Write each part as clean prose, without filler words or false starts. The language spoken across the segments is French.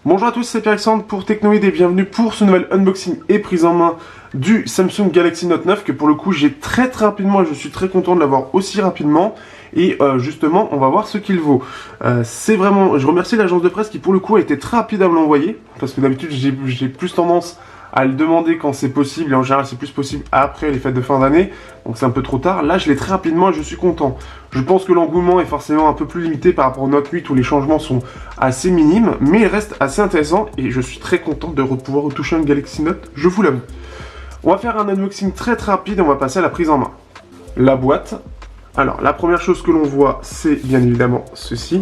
Bonjour à tous, c'est Pierre-Alexandre pour Technoid et bienvenue pour ce nouvel unboxing et prise en main du Samsung Galaxy Note 9 que pour le coup j'ai très rapidement et je suis très content de l'avoir aussi rapidement et justement on va voir ce qu'il vaut. C'est vraiment, je remercie l'agence de presse qui pour le coup a été très rapide à me l'envoyer parce que d'habitude j'ai plus tendance à le demander quand c'est possible et en général c'est plus possible après les fêtes de fin d'année, donc c'est un peu trop tard. Là je l'ai très rapidement et je suis content. Je pense que l'engouement est forcément un peu plus limité par rapport au Note 8 où les changements sont assez minimes, mais il reste assez intéressant et je suis très content de pouvoir retoucher un Galaxy Note, je vous l'avoue. On va faire un unboxing très rapide et on va passer à la prise en main. La boîte. Alors la première chose que l'on voit c'est bien évidemment ceci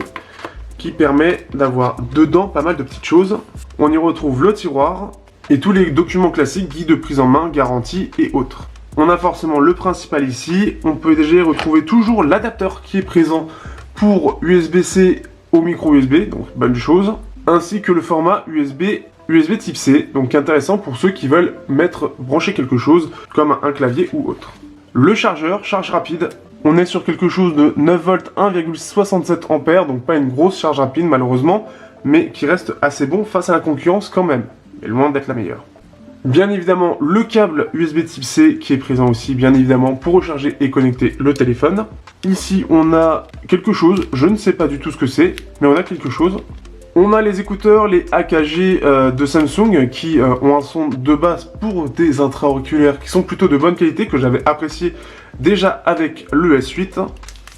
qui permet d'avoir dedans pas mal de petites choses. On y retrouve le tiroir et tous les documents classiques, guide de prise en main, garantie et autres. On a forcément le principal ici, on peut déjà retrouver toujours l'adapteur qui est présent pour USB-C au micro USB, donc bonne chose, ainsi que le format USB type C, donc intéressant pour ceux qui veulent brancher quelque chose comme un clavier ou autre. Le chargeur, charge rapide, on est sur quelque chose de 9 volts 1,67 A, donc pas une grosse charge rapide malheureusement, mais qui reste assez bon face à la concurrence quand même, et loin d'être la meilleure. Bien évidemment, le câble USB type C qui est présent aussi, bien évidemment, pour recharger et connecter le téléphone. Ici, on a quelque chose, je ne sais pas du tout ce que c'est, mais on a quelque chose. On a les écouteurs, les AKG de Samsung qui ont un son de base pour des intra-auriculaires qui sont plutôt de bonne qualité, que j'avais apprécié déjà avec le S8.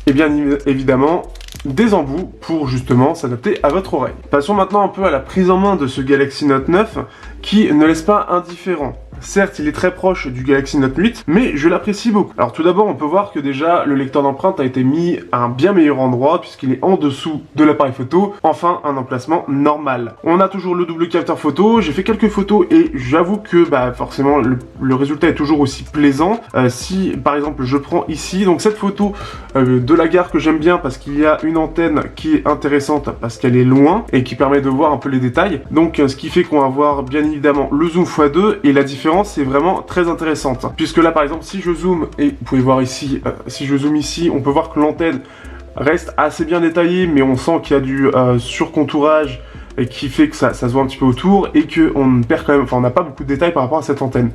Et bien évidemment, des embouts pour justement s'adapter à votre oreille. Passons maintenant un peu à la prise en main de ce Galaxy Note 9 qui ne laisse pas indifférent. Certes, il est très proche du Galaxy Note 8, mais je l'apprécie beaucoup. Alors tout d'abord, on peut voir que déjà, le lecteur d'empreinte a été mis à un bien meilleur endroit, puisqu'il est en dessous de l'appareil photo, enfin un emplacement normal. On a toujours le double capteur photo, j'ai fait quelques photos et j'avoue que forcément, le résultat est toujours aussi plaisant. Si, par exemple, je prends ici, donc cette photo de la gare que j'aime bien, parce qu'il y a une antenne qui est intéressante, parce qu'elle est loin, et qui permet de voir un peu les détails. Donc ce qui fait qu'on va voir bien évidemment le zoom x2, et la différence c'est vraiment très intéressante puisque là par exemple si je zoome et vous pouvez voir ici si je zoome ici on peut voir que l'antenne reste assez bien détaillée mais on sent qu'il y a du surcontourage et qui fait que ça se voit un petit peu autour et que on perd quand même, enfin on n'a pas beaucoup de détails par rapport à cette antenne.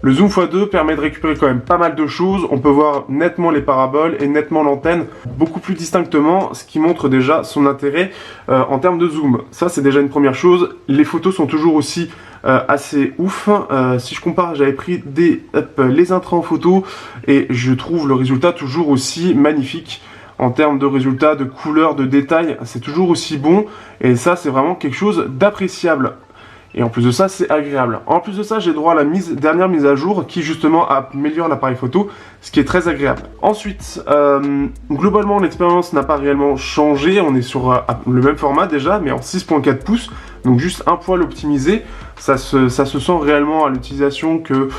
Le zoom x2 permet de récupérer quand même pas mal de choses, on peut voir nettement les paraboles et nettement l'antenne beaucoup plus distinctement, ce qui montre déjà son intérêt en termes de zoom. Ça c'est déjà une première chose, les photos sont toujours aussi assez ouf. Si je compare, j'avais pris les intrants en photo et je trouve le résultat toujours aussi magnifique. En termes de résultats, de couleurs, de détails, c'est toujours aussi bon et ça c'est vraiment quelque chose d'appréciable. Et en plus de ça, c'est agréable. En plus de ça, j'ai droit à la dernière mise à jour qui justement améliore l'appareil photo, ce qui est très agréable. Ensuite, globalement, l'expérience n'a pas réellement changé. On est sur le même format déjà, mais en 6.4 pouces. Donc juste un poil optimisé. Ça se sent réellement à l'utilisation que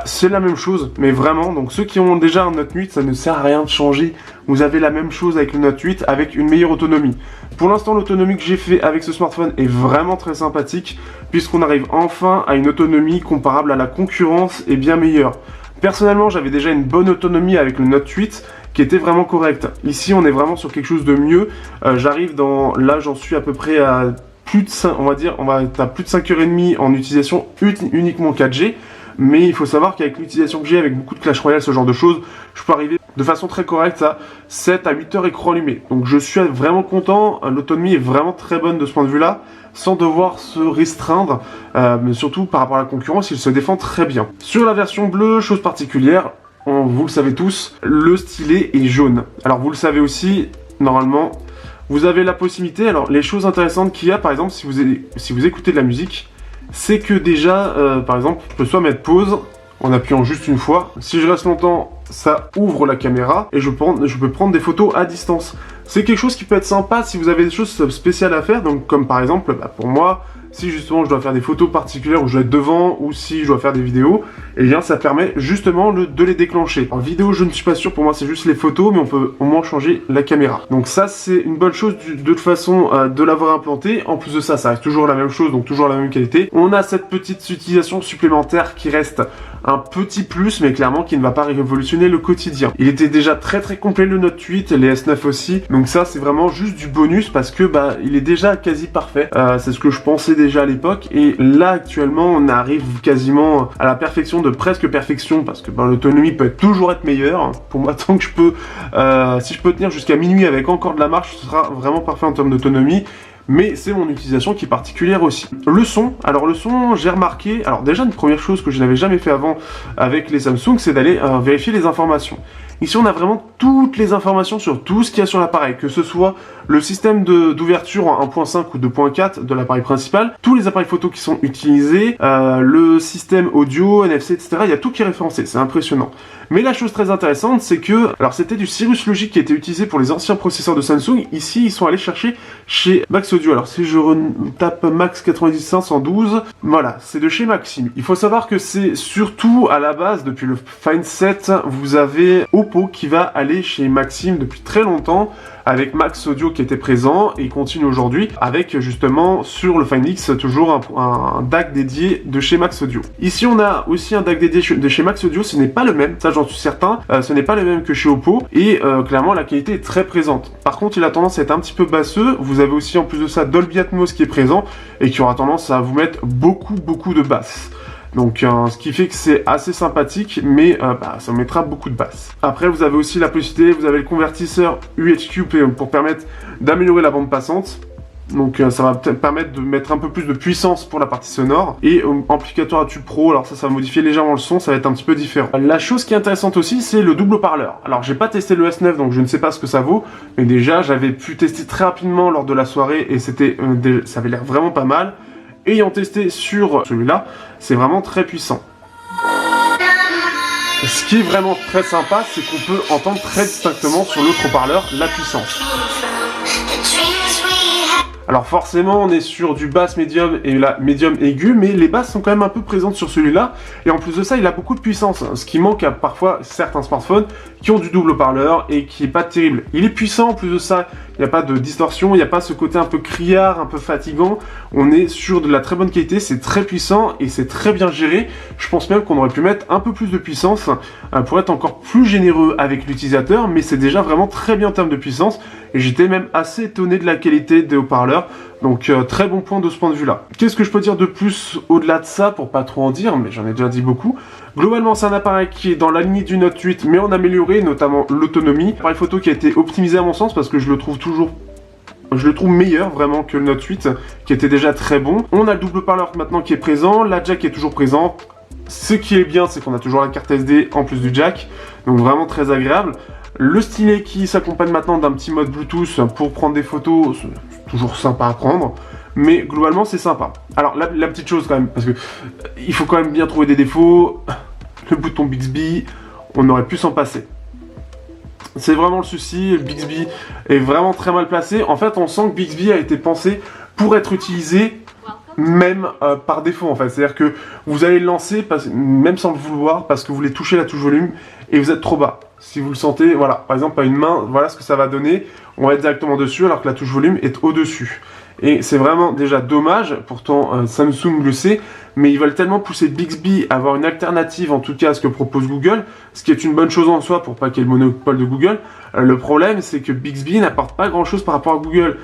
c'est la même chose, mais vraiment. Donc ceux qui ont déjà un Note 8, ça ne sert à rien de changer. Vous avez la même chose avec le Note 8 avec une meilleure autonomie. Pour l'instant, l'autonomie que j'ai fait avec ce smartphone est vraiment très sympathique puisqu'on arrive enfin à une autonomie comparable à la concurrence et bien meilleure. Personnellement, j'avais déjà une bonne autonomie avec le Note 8 qui était vraiment correcte. Ici, on est vraiment sur quelque chose de mieux. Là, j'en suis à peu près à plus de 5, on va dire, à plus de 5h30 en utilisation uniquement 4G. Mais il faut savoir qu'avec l'utilisation que j'ai, avec beaucoup de Clash Royale, ce genre de choses, je peux arriver de façon très correcte à 7 à 8 heures écran allumé. Donc je suis vraiment content, l'autonomie est vraiment très bonne de ce point de vue-là, sans devoir se restreindre, mais surtout par rapport à la concurrence, il se défend très bien. Sur la version bleue, chose particulière, vous le savez tous, le stylet est jaune. Alors vous le savez aussi, normalement, vous avez la possibilité, alors les choses intéressantes qu'il y a, par exemple, si vous écoutez de la musique, c'est que déjà, par exemple, je peux soit mettre pause en appuyant juste une fois. Si je reste longtemps, ça ouvre la caméra et je peux prendre des photos à distance. C'est quelque chose qui peut être sympa si vous avez des choses spéciales à faire. Donc comme par exemple, pour moi, si justement je dois faire des photos particulières où je dois être devant ou si je dois faire des vidéos, et bien ça permet justement de les déclencher. En vidéo, je ne suis pas sûr, pour moi c'est juste les photos, mais on peut au moins changer la caméra. Donc ça c'est une bonne chose de toute façon de l'avoir implanté. En plus de ça, ça reste toujours la même chose, donc toujours la même qualité. On a cette petite utilisation supplémentaire qui reste un petit plus, mais clairement qui ne va pas révolutionner le quotidien. Il était déjà très complet le Note 8, les S9 aussi, donc ça c'est vraiment juste du bonus parce que il est déjà quasi parfait. C'est ce que je pensais déjà à l'époque, et là actuellement on arrive quasiment à la perfection de presque perfection, parce que l'autonomie peut toujours être meilleure. Pour moi, tant que je peux, si je peux tenir jusqu'à minuit avec encore de la marche, ce sera vraiment parfait en termes d'autonomie. Mais c'est mon utilisation qui est particulière aussi. Le son, alors le son, j'ai remarqué, alors déjà une première chose que je n'avais jamais fait avant avec les Samsung, c'est d'aller vérifier les informations. Ici on a vraiment toutes les informations sur tout ce qu'il y a sur l'appareil, que ce soit le système d'ouverture en 1.5 ou 2.4 de l'appareil principal, tous les appareils photo qui sont utilisés, le système audio, NFC, etc. Il y a tout qui est référencé, c'est impressionnant. Mais la chose très intéressante, c'est que, alors c'était du Cirrus Logic qui était utilisé pour les anciens processeurs de Samsung. Ici, ils sont allés chercher chez Max Audio. Alors si je tape Max 90512, voilà, c'est de chez Maxim. Il faut savoir que c'est surtout à la base, depuis le Find 7, vous avez Oppo qui va aller chez Maxim depuis très longtemps, avec Max Audio qui était présent et continue aujourd'hui avec justement sur le Find X toujours un DAC dédié de chez Max Audio. Ici on a aussi un DAC dédié de chez Max Audio, ce n'est pas le même, ça j'en suis certain, ce n'est pas le même que chez Oppo et clairement la qualité est très présente. Par contre il a tendance à être un petit peu basseux, vous avez aussi en plus de ça Dolby Atmos qui est présent et qui aura tendance à vous mettre beaucoup de basses. Donc ce qui fait que c'est assez sympathique, mais ça mettra beaucoup de basses. Après vous avez aussi la possibilité, vous avez le convertisseur UHQ pour permettre d'améliorer la bande passante. Donc ça va peut-être permettre de mettre un peu plus de puissance pour la partie sonore. Et amplificateur à tube pro, alors ça va modifier légèrement le son, ça va être un petit peu différent. La chose qui est intéressante aussi, c'est le double haut-parleur. Alors j'ai pas testé le S9, donc je ne sais pas ce que ça vaut. Mais déjà, j'avais pu tester très rapidement lors de la soirée et ça avait l'air vraiment pas mal. Ayant testé sur celui-là, c'est vraiment très puissant. Ce qui est vraiment très sympa, c'est qu'on peut entendre très distinctement sur l'autre haut-parleur la puissance. Alors forcément, on est sur du basse médium et la médium aigu, mais les basses sont quand même un peu présentes sur celui-là. Et en plus de ça, il a beaucoup de puissance, ce qui manque à parfois certains smartphones qui ont du double haut-parleur et qui est pas terrible. Il est puissant, en plus de ça, il n'y a pas de distorsion, il n'y a pas ce côté un peu criard, un peu fatigant. On est sur de la très bonne qualité, c'est très puissant et c'est très bien géré. Je pense même qu'on aurait pu mettre un peu plus de puissance pour être encore plus généreux avec l'utilisateur, mais c'est déjà vraiment très bien en termes de puissance. Et j'étais même assez étonné de la qualité des haut-parleurs. Donc très bon point de ce point de vue là. Qu'est-ce que je peux dire de plus au-delà de ça pour pas trop en dire, mais j'en ai déjà dit beaucoup. Globalement c'est un appareil qui est dans la lignée du Note 8 mais en amélioré, notamment l'autonomie. Appareil photo qui a été optimisé à mon sens parce que je le trouve meilleur vraiment que le Note 8 qui était déjà très bon. On a le double parleur maintenant qui est présent, la jack est toujours présente. Ce qui est bien c'est qu'on a toujours la carte SD en plus du jack, donc vraiment très agréable. Le stylet qui s'accompagne maintenant d'un petit mode Bluetooth pour prendre des photos, c'est toujours sympa à prendre, mais globalement c'est sympa. Alors la petite chose quand même, parce que il faut quand même bien trouver des défauts, le bouton Bixby, on aurait pu s'en passer. C'est vraiment le souci, Bixby est vraiment très mal placé. En fait on sent que Bixby a été pensé pour être utilisé même par défaut en fait, c'est-à-dire que vous allez le lancer même sans le vouloir parce que vous voulez toucher la touche volume et vous êtes trop bas. Si vous le sentez, voilà, par exemple à une main, voilà ce que ça va donner, on va être directement dessus alors que la touche volume est au-dessus. Et c'est vraiment déjà dommage, pourtant Samsung le sait, mais ils veulent tellement pousser Bixby à avoir une alternative en tout cas à ce que propose Google, ce qui est une bonne chose en soi pour pas qu'il y ait le monopole de Google. Le problème c'est que Bixby n'apporte pas grand chose par rapport à Google.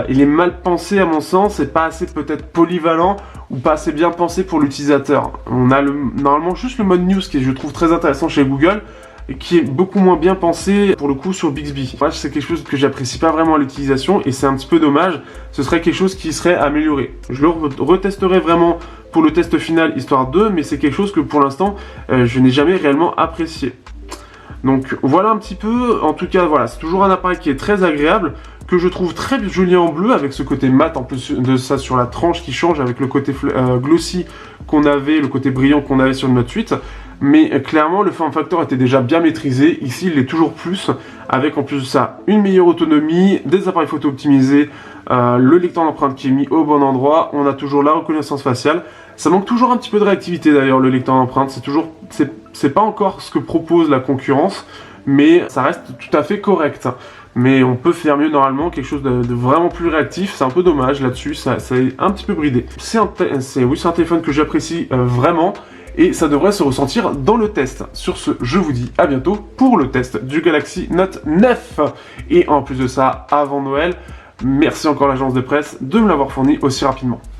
Il est mal pensé à mon sens, et pas assez peut-être polyvalent ou pas assez bien pensé pour l'utilisateur. On a normalement juste le mode news qui est, je trouve, très intéressant chez Google, et qui est beaucoup moins bien pensé pour le coup sur Bixby. Moi, c'est quelque chose que j'apprécie pas vraiment à l'utilisation et c'est un petit peu dommage. Ce serait quelque chose qui serait amélioré. Je le retesterai vraiment pour le test final histoire 2, mais c'est quelque chose que pour l'instant je n'ai jamais réellement apprécié. Donc voilà un petit peu, en tout cas voilà, c'est toujours un appareil qui est très agréable, que je trouve très joli en bleu avec ce côté mat en plus de ça sur la tranche qui change avec le côté glossy qu'on avait, le côté brillant qu'on avait sur le Note 8. Mais clairement le form factor était déjà bien maîtrisé, ici il est toujours plus, avec en plus de ça une meilleure autonomie, des appareils photo optimisés, le lecteur d'empreintes qui est mis au bon endroit, on a toujours la reconnaissance faciale. Ça manque toujours un petit peu de réactivité d'ailleurs le lecteur d'empreintes, c'est pas encore ce que propose la concurrence, mais ça reste tout à fait correct. Mais on peut faire mieux normalement, quelque chose de vraiment plus réactif, c'est un peu dommage là-dessus, ça est un petit peu bridé. C'est un téléphone que j'apprécie vraiment, et ça devrait se ressentir dans le test. Sur ce, je vous dis à bientôt pour le test du Galaxy Note 9. Et en plus de ça, avant Noël, merci encore à l'agence de presse de me l'avoir fourni aussi rapidement.